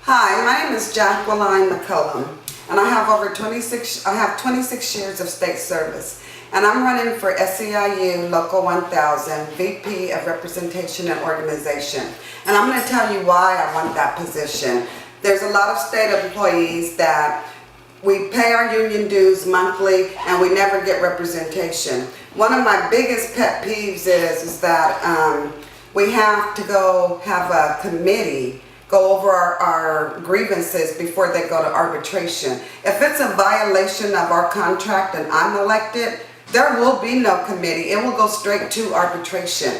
Hi, my name is Jacqueline McCullum, and I have 26 years of state service, and I'm running for SEIU Local 1000 VP of Representation and Organization. And I'm going to tell you why I want that position. There's a lot of state employees that we pay our union dues monthly and we never get representation. One of my biggest pet peeves is that we have to go have a committee go over our grievances before they go to arbitration. If it's a violation of our contract and I'm elected, there will be no committee. It will go straight to arbitration.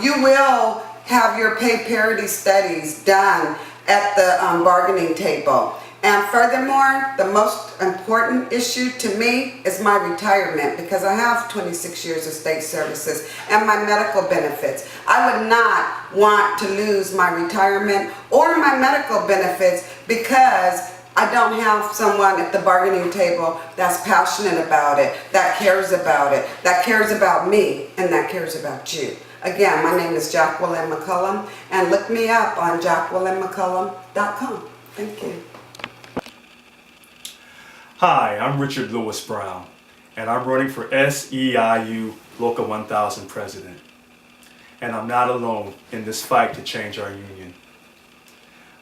You will have your pay parity studies done at the bargaining table. And furthermore, the most important issue to me is my retirement, because I have 26 years of state services and my medical benefits. I would not want to lose my retirement or my medical benefits because I don't have someone at the bargaining table that's passionate about it, that cares about it, that cares about me, and that cares about you. Again, my name is Jacqueline McCullum, and look me up on jacquelinemccullum.com. Thank you. Hi, I'm Richard Lewis Brown, and I'm running for SEIU Local 1000 President. And I'm not alone in this fight to change our union.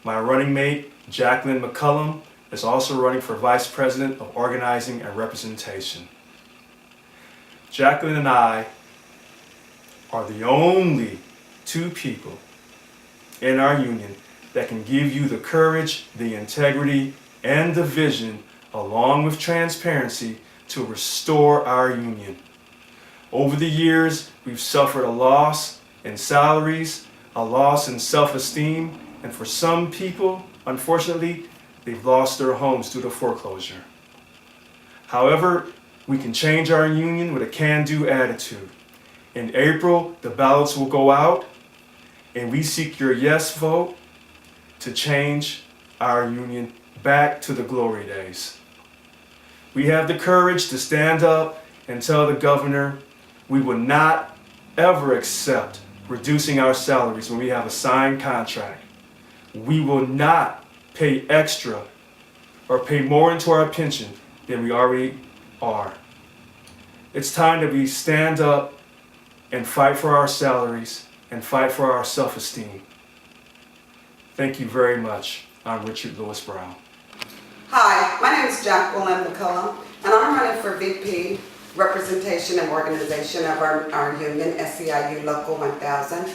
My running mate, Jacqueline McCullum, is also running for Vice President of Organizing and Representation. Jacqueline and I are the only two people in our union that can give you the courage, the integrity, and the vision, along with transparency, to restore our union. Over the years, we've suffered a loss in salaries, a loss in self-esteem, and for some people, unfortunately, they've lost their homes due to foreclosure. However, we can change our union with a can-do attitude. In April, the ballots will go out, and we seek your yes vote to change our union back to the glory days. We have the courage to stand up and tell the governor we will not ever accept reducing our salaries when we have a signed contract. We will not pay extra or pay more into our pension than we already are. It's time that we stand up and fight for our salaries and fight for our self-esteem. Thank you very much. I'm Richard Lewis Brown. Hi, my name is Jacqueline McCullum, and I'm running for VP Representation and Organization of our union, SEIU Local 1000. And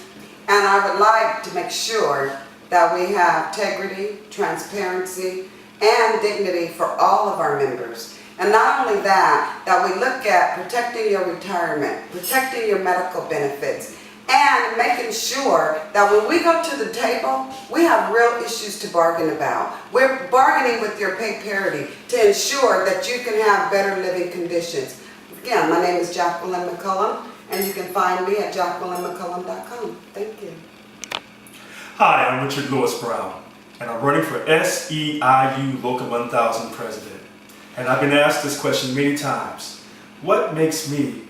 I would like to make sure that we have integrity, transparency, and dignity for all of our members. And not only that, that we look at protecting your retirement, protecting your medical benefits, and making sure that when we go to the table, we have real issues to bargain about. We're bargaining with your pay parity to ensure that you can have better living conditions. Again, my name is Jacqueline McCullum, and you can find me at jacquelinemccullum.com. Thank you. Hi, I'm Richard Lewis Brown, and I'm running for SEIU Local 1000 President. And I've been asked this question many times. What makes me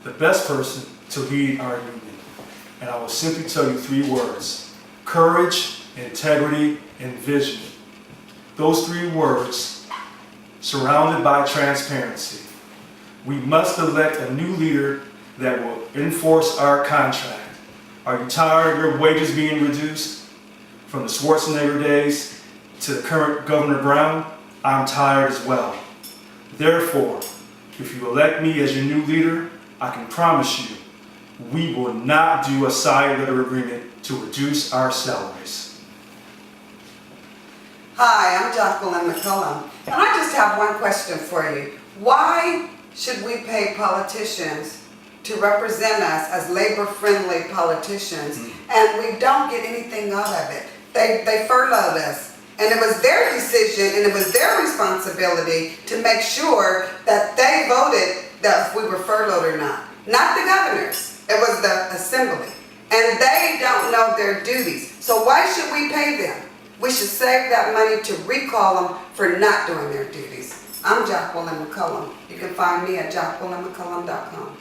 the best person to lead our union? And I will simply tell you three words: courage, integrity, and vision. Those three words surrounded by transparency. We must elect a new leader that will enforce our contract. Are you tired of your wages being reduced? From the Schwarzenegger days to the current Governor Brown, I'm tired as well. Therefore, if you elect me as your new leader, I can promise you, we will not do a side letter agreement to reduce our salaries. Hi, I'm Jacqueline McCullum, and I just have one question for you. Why should we pay politicians to represent us as labor-friendly politicians, and we don't get anything out of it? They furloughed us, and it was their decision and it was their responsibility to make sure that they voted that if we were furloughed or not the governors. It was the assembly, and they don't know their duties. So why should we pay them? We should save that money to recall them for not doing their duties. I'm Jacqueline McCullum. You can find me at jacquelinemccullum.com.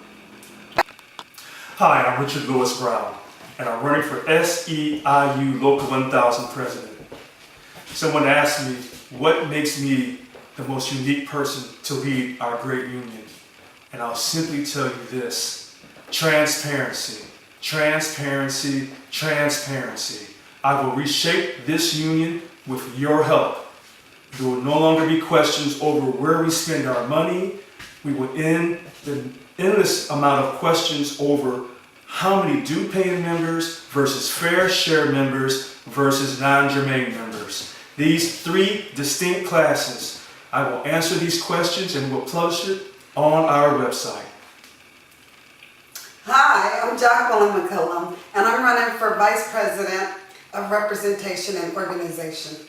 Hi, I'm Richard Lewis Brown, and I'm running for SEIU Local 1000 President. Someone asked me, what makes me the most unique person to lead our great union? And I'll simply tell you this: transparency, transparency, transparency. I will reshape this union with your help. There will no longer be questions over where we spend our money. We will end the endless amount of questions over how many due-paying members versus fair share members versus non-germane members. These three distinct classes. I will answer these questions and we'll publish it on our website. Hi, I'm Jacqueline McCullum, and I'm running for Vice President of Representation and Organization.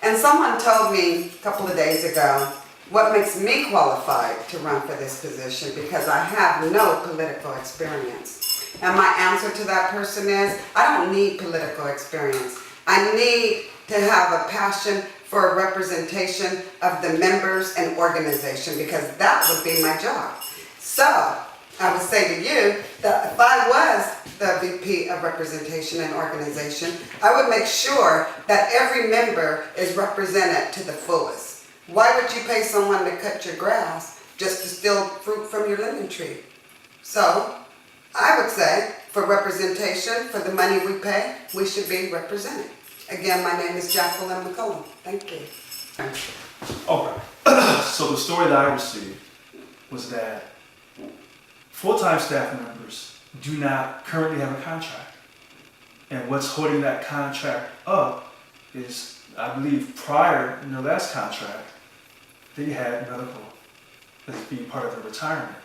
And someone told me a couple of days ago what makes me qualified to run for this position, because I have no political experience. And my answer to that person is, I don't need political experience. I need to have a passion for representation of the members and organization, because that would be my job. So I would say to you that if I was the VP of Representation and Organization, I would make sure that every member is represented to the fullest. Why would you pay someone to cut your grass just to steal fruit from your lemon tree? So I would say, for representation, for the money we pay, we should be represented. Again, my name is Jacqueline McCullum. Thank you. Okay. So the story that I received was that full-time staff members do not currently have a contract. And what's holding that contract up is, I believe, prior in their last contract, they had medical as being part of their retirement.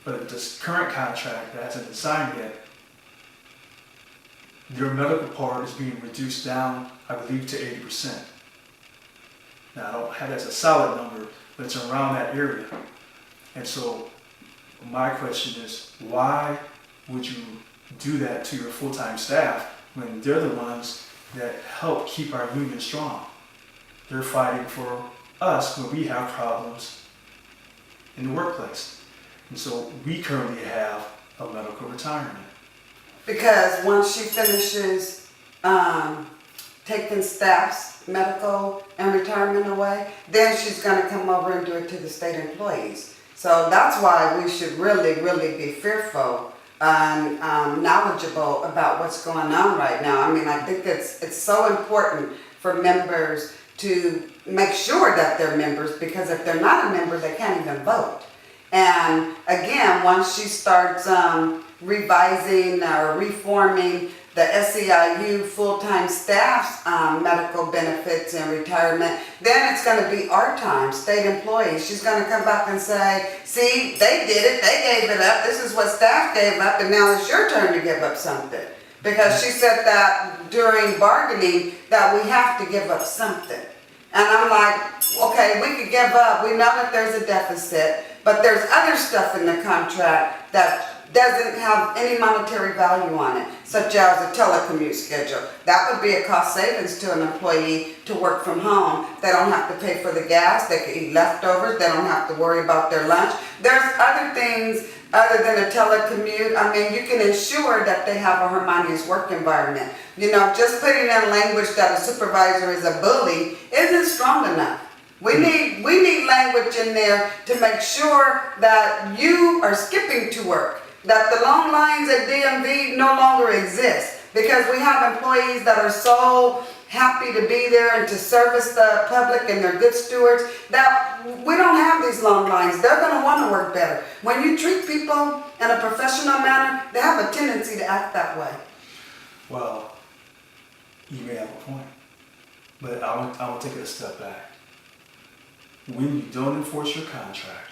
But this current contract that hasn't been signed yet, their medical part is being reduced down, I believe, to 80%. Now, I don't have that as a solid number, but it's around that area. And so my question is, why would you do that to your full-time staff when they're the ones that help keep our union strong? They're fighting for us when we have problems in the workplace. And so we currently have a medical retirement. Because once she finishes taking staff's medical and retirement away, then she's going to come over and do it to the state employees. So that's why we should really, really be fearful and knowledgeable about what's going on right now. I mean, I think it's so important for members to make sure that they're members, because if they're not a member, they can't even vote. And again, once she starts revising or reforming the SEIU full-time staff's medical benefits and retirement, then it's going to be our time, state employees. She's going to come back and say, see, they did it, they gave it up, this is what staff gave up, and now it's your turn to give up something. Because she said that during bargaining that we have to give up something. And I'm like, okay, we could give up, we know that there's a deficit, but there's other stuff in the contract that doesn't have any monetary value on it, such as a telecommute schedule. That would be a cost savings to an employee to work from home. They don't have to pay for the gas, they can eat leftovers, they don't have to worry about their lunch. There's other things other than a telecommute. I mean, you can ensure that they have a harmonious work environment. You know, just putting in language that a supervisor is a bully isn't strong enough. We need language in there to make sure that you are skipping to work, that the long lines at DMV no longer exist, because we have employees that are so happy to be there and to service the public, and they're good stewards, that we don't have these long lines. They're going to want to work better. When you treat people in a professional manner, they have a tendency to act that way. Well, you may have a point, but I will take it a step back. When you don't enforce your contract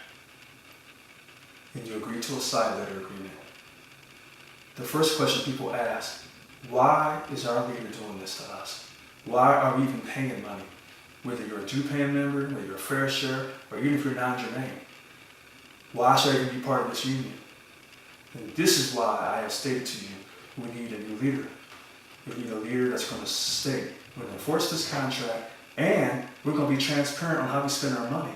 and you agree to a side letter agreement, the first question people ask, why is our leader doing this to us? Why are we even paying money? Whether you're a due-paying member, whether you're a fair share, or even if you're non-germane. Why should I even be part of this union? And this is why I have stated to you, we need a new leader. We need a leader that's going to stay. We're going to enforce this contract, and we're going to be transparent on how we spend our money.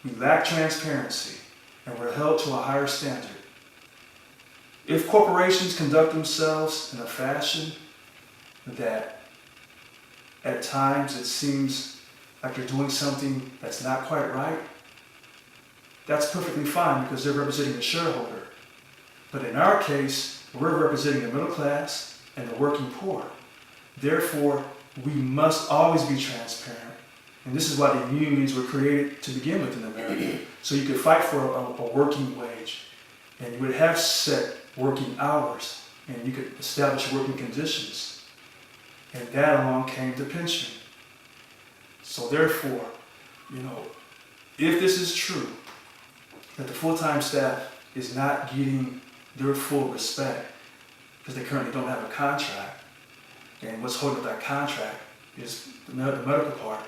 We lack transparency, and we're held to a higher standard. If corporations conduct themselves in a fashion that at times it seems like you're doing something that's not quite right, that's perfectly fine because they're representing the shareholder. But in our case, we're representing the middle class and the working poor. Therefore, we must always be transparent. And this is why the unions were created to begin with in America. So you could fight for a working wage, and you would have set working hours, and you could establish working conditions. And that along came the pension. So therefore, if this is true, that the full-time staff is not getting their full respect because they currently don't have a contract, and what's holding up that contract is the medical part,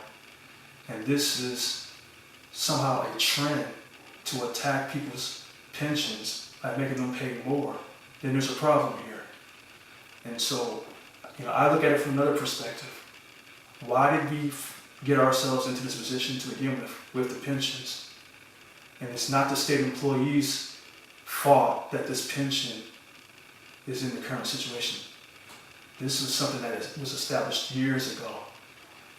and this is somehow a trend to attack people's pensions by making them pay more, then there's a problem here. And so, I look at it from another perspective. Why did we get ourselves into this position to begin with the pensions? And it's not the state employees' fault that this pension is in the current situation. This is something that was established years ago.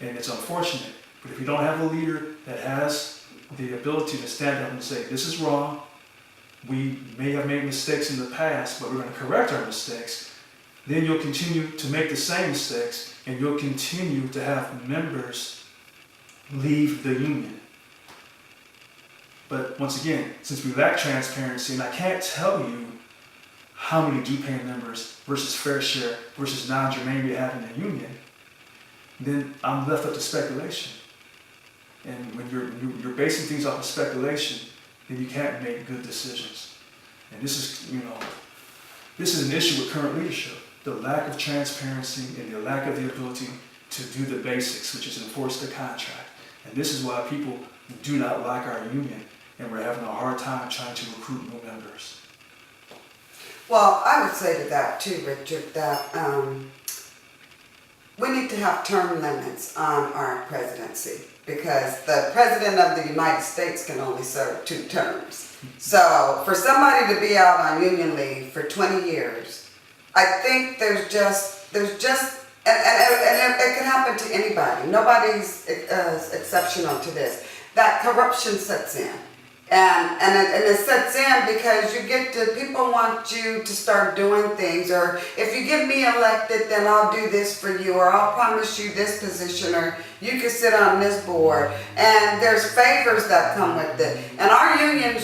And it's unfortunate, but if you don't have a leader that has the ability to stand up and say, this is wrong, we may have made mistakes in the past, but we're going to correct our mistakes, then you'll continue to make the same mistakes, and you'll continue to have members leave the union. But once again, since we lack transparency, and I can't tell you how many due-paying members versus fair share versus non-germane we have in the union, then I'm left up to speculation. And when you're basing things off of speculation, then you can't make good decisions. And this is an issue with current leadership. The lack of transparency and the lack of the ability to do the basics, which is enforce the contract. And this is why people do not like our union, and we're having a hard time trying to recruit new members. Well, I would say to that too, Richard, that we need to have term limits on our presidency, because the President of the United States can only serve 2 terms. So for somebody to be out on union leave for 20 years, I think there's just, and it can happen to anybody. Nobody's exceptional to this. That corruption sets in. And it sets in because people want you to start doing things, or if you get me elected, then I'll do this for you, or I'll promise you this position, or you can sit on this board. And there's favors that come with it. And our union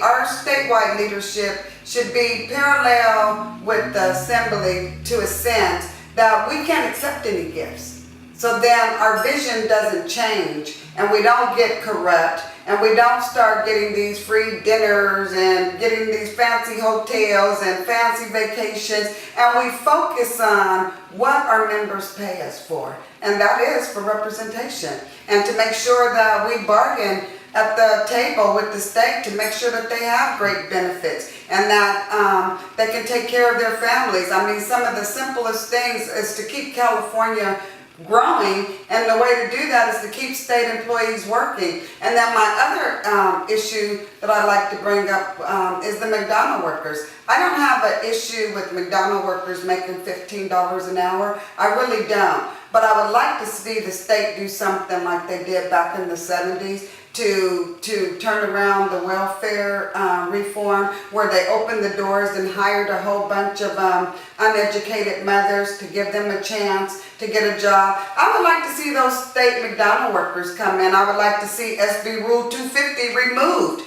our statewide leadership should be parallel with the assembly to a sense that we can't accept any gifts. So then our vision doesn't change, and we don't get corrupt, and we don't start getting these free dinners and getting these fancy hotels and fancy vacations, and we focus on what our members pay us for, and that is for representation, and to make sure that we bargain at the table with the state to make sure that they have great benefits and that they can take care of their families. I mean, some of the simplest things is to keep California growing, and the way to do that is to keep state employees working. And then my other issue that I like to bring up is the McDonald's workers. I don't have an issue with McDonald's workers making $15 an hour. I really don't. But I would like to see the state do something like they did back in the 70s to turn around the welfare reform, where they opened the doors and hired a whole bunch of uneducated mothers to give them a chance to get a job. I would like to see those state McDonald's workers come in. I would like to see SB Rule 250 removed,